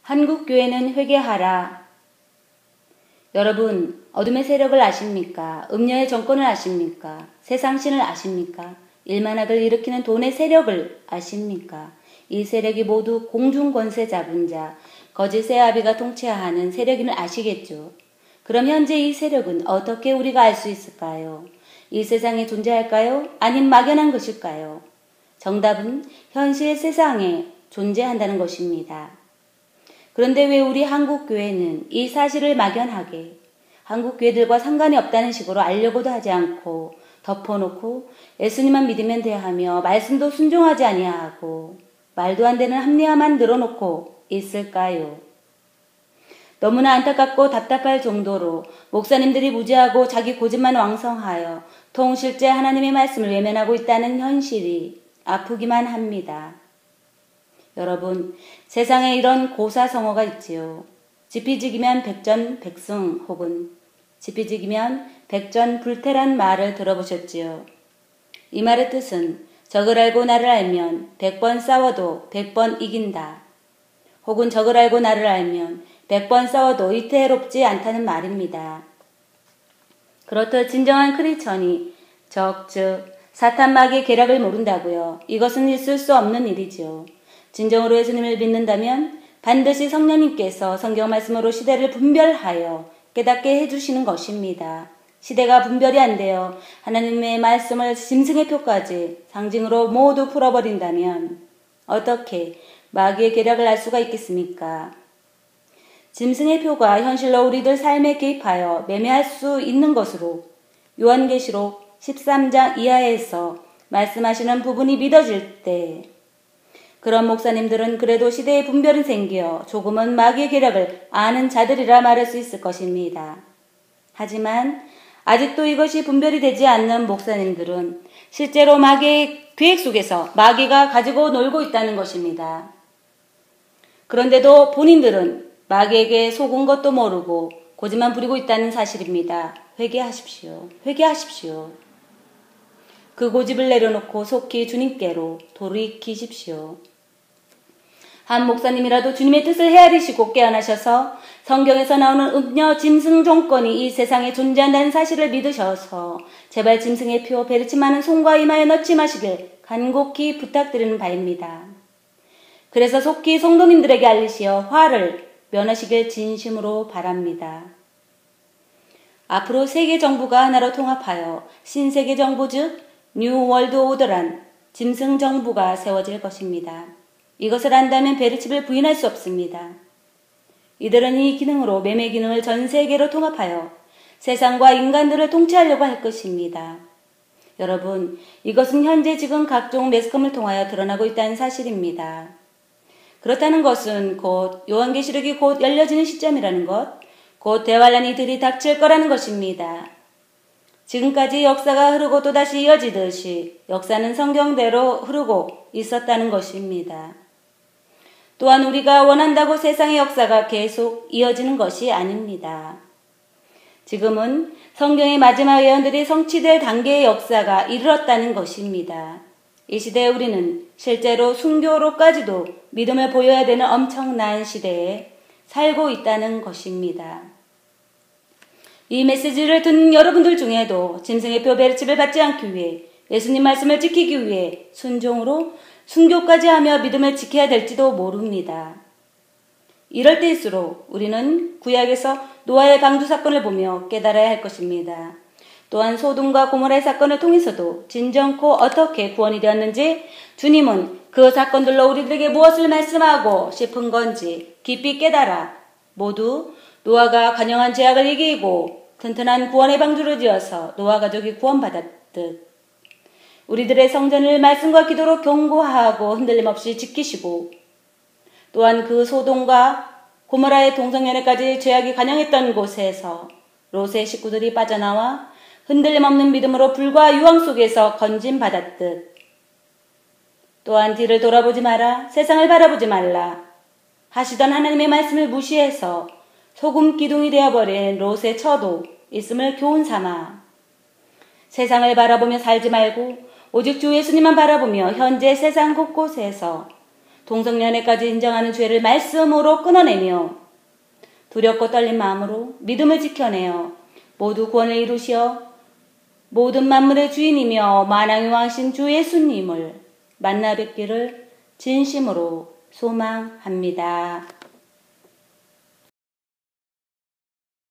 한국교회는 회개하라. 여러분, 어둠의 세력을 아십니까? 음녀의 정권을 아십니까? 세상신을 아십니까? 일만학을 일으키는 돈의 세력을 아십니까? 이 세력이 모두 공중권세 잡은 자, 거짓의 아비가 통치하는 세력임을 아시겠죠? 그럼 현재 이 세력은 어떻게 우리가 알 수 있을까요? 이 세상에 존재할까요? 아님 막연한 것일까요? 정답은 현실 세상에 존재한다는 것입니다. 그런데 왜 우리 한국교회는 이 사실을 막연하게 한국교회들과 상관이 없다는 식으로 알려고도 하지 않고 덮어놓고 예수님만 믿으면 돼 하며 말씀도 순종하지 아니하고 말도 안 되는 합리화만 늘어놓고 있을까요? 너무나 안타깝고 답답할 정도로 목사님들이 무지하고 자기 고집만 왕성하여 통실제 하나님의 말씀을 외면하고 있다는 현실이 아프기만 합니다. 여러분, 세상에 이런 고사성어가 있지요. 지피지기면 백전백승 혹은 지피지기면 백전불태란 말을 들어보셨지요. 이 말의 뜻은 적을 알고 나를 알면 100번 싸워도 100번 이긴다. 혹은 적을 알고 나를 알면 100번 싸워도 위태롭지 않다는 말입니다. 그렇듯 진정한 크리스천이 적, 즉 사탄 마귀의 계략을 모른다고요. 이것은 있을 수 없는 일이지요. 진정으로 예수님을 믿는다면 반드시 성령님께서 성경 말씀으로 시대를 분별하여 깨닫게 해주시는 것입니다. 시대가 분별이 안 되어 하나님의 말씀을 짐승의 표까지 상징으로 모두 풀어버린다면 어떻게 마귀의 계략을 알 수가 있겠습니까? 짐승의 표가 현실로 우리들 삶에 개입하여 매매할 수 있는 것으로 요한계시록 13장 이하에서 말씀하시는 부분이 믿어질 때 그런 목사님들은 그래도 시대의 분별은 생겨 조금은 마귀의 계략을 아는 자들이라 말할 수 있을 것입니다. 하지만 아직도 이것이 분별이 되지 않는 목사님들은 실제로 마귀의 계획 속에서 마귀가 가지고 놀고 있다는 것입니다. 그런데도 본인들은 마귀에게 속은 것도 모르고 고집만 부리고 있다는 사실입니다. 회개하십시오. 회개하십시오. 그 고집을 내려놓고 속히 주님께로 돌이키십시오. 한 목사님이라도 주님의 뜻을 헤아리시고 깨어나셔서 성경에서 나오는 음녀 짐승 정권이 이 세상에 존재한다는 사실을 믿으셔서 제발 짐승의 표 베르치마는 손과 이마에 넣지 마시길 간곡히 부탁드리는 바입니다. 그래서 속히 성도님들에게 알리시어 화를 면하시길 진심으로 바랍니다. 앞으로 세계 정부가 하나로 통합하여 신세계 정부 즉 뉴 월드 오더란 짐승 정부가 세워질 것입니다. 이것을 안다면 베르칩을 부인할 수 없습니다. 이들은 이 기능으로 매매 기능을 전 세계로 통합하여 세상과 인간들을 통치하려고 할 것입니다. 여러분, 이것은 현재 지금 각종 매스컴을 통하여 드러나고 있다는 사실입니다. 그렇다는 것은 곧 요한계시록이 곧 열려지는 시점이라는 것, 곧 대환란이 들이닥칠 거라는 것입니다. 지금까지 역사가 흐르고 또다시 이어지듯이 역사는 성경대로 흐르고 있었다는 것입니다. 또한 우리가 원한다고 세상의 역사가 계속 이어지는 것이 아닙니다. 지금은 성경의 마지막 예언들이 성취될 단계의 역사가 이르렀다는 것입니다. 이 시대에 우리는 실제로 순교로까지도 믿음을 보여야 되는 엄청난 시대에 살고 있다는 것입니다. 이 메시지를 듣는 여러분들 중에도 짐승의 표 베르칩을 받지 않기 위해 예수님 말씀을 지키기 위해 순종으로 순교까지 하며 믿음을 지켜야 될지도 모릅니다. 이럴 때일수록 우리는 구약에서 노아의 방주 사건을 보며 깨달아야 할 것입니다. 또한 소돔과 고모라의 사건을 통해서도 진정코 어떻게 구원이 되었는지 주님은 그 사건들로 우리들에게 무엇을 말씀하고 싶은 건지 깊이 깨달아 모두 노아가 간영한 죄악을 이기고 튼튼한 구원의 방주를 지어서 노아 가족이 구원받았듯 우리들의 성전을 말씀과 기도로 견고하고 흔들림 없이 지키시고 또한 그 소돔과 고모라의 동성연애까지 죄악이 간영했던 곳에서 롯의 식구들이 빠져나와 흔들림 없는 믿음으로 불과 유황 속에서 건짐받았듯 또한 뒤를 돌아보지 마라, 세상을 바라보지 말라 하시던 하나님의 말씀을 무시해서 소금 기둥이 되어버린 롯의 처도 있음을 교훈 삼아 세상을 바라보며 살지 말고 오직 주 예수님만 바라보며 현재 세상 곳곳에서 동성연애까지 인정하는 죄를 말씀으로 끊어내며 두렵고 떨린 마음으로 믿음을 지켜내어 모두 구원을 이루시어 모든 만물의 주인이며 만왕의 왕이신 주 예수님을 만나 뵙기를 진심으로 소망합니다.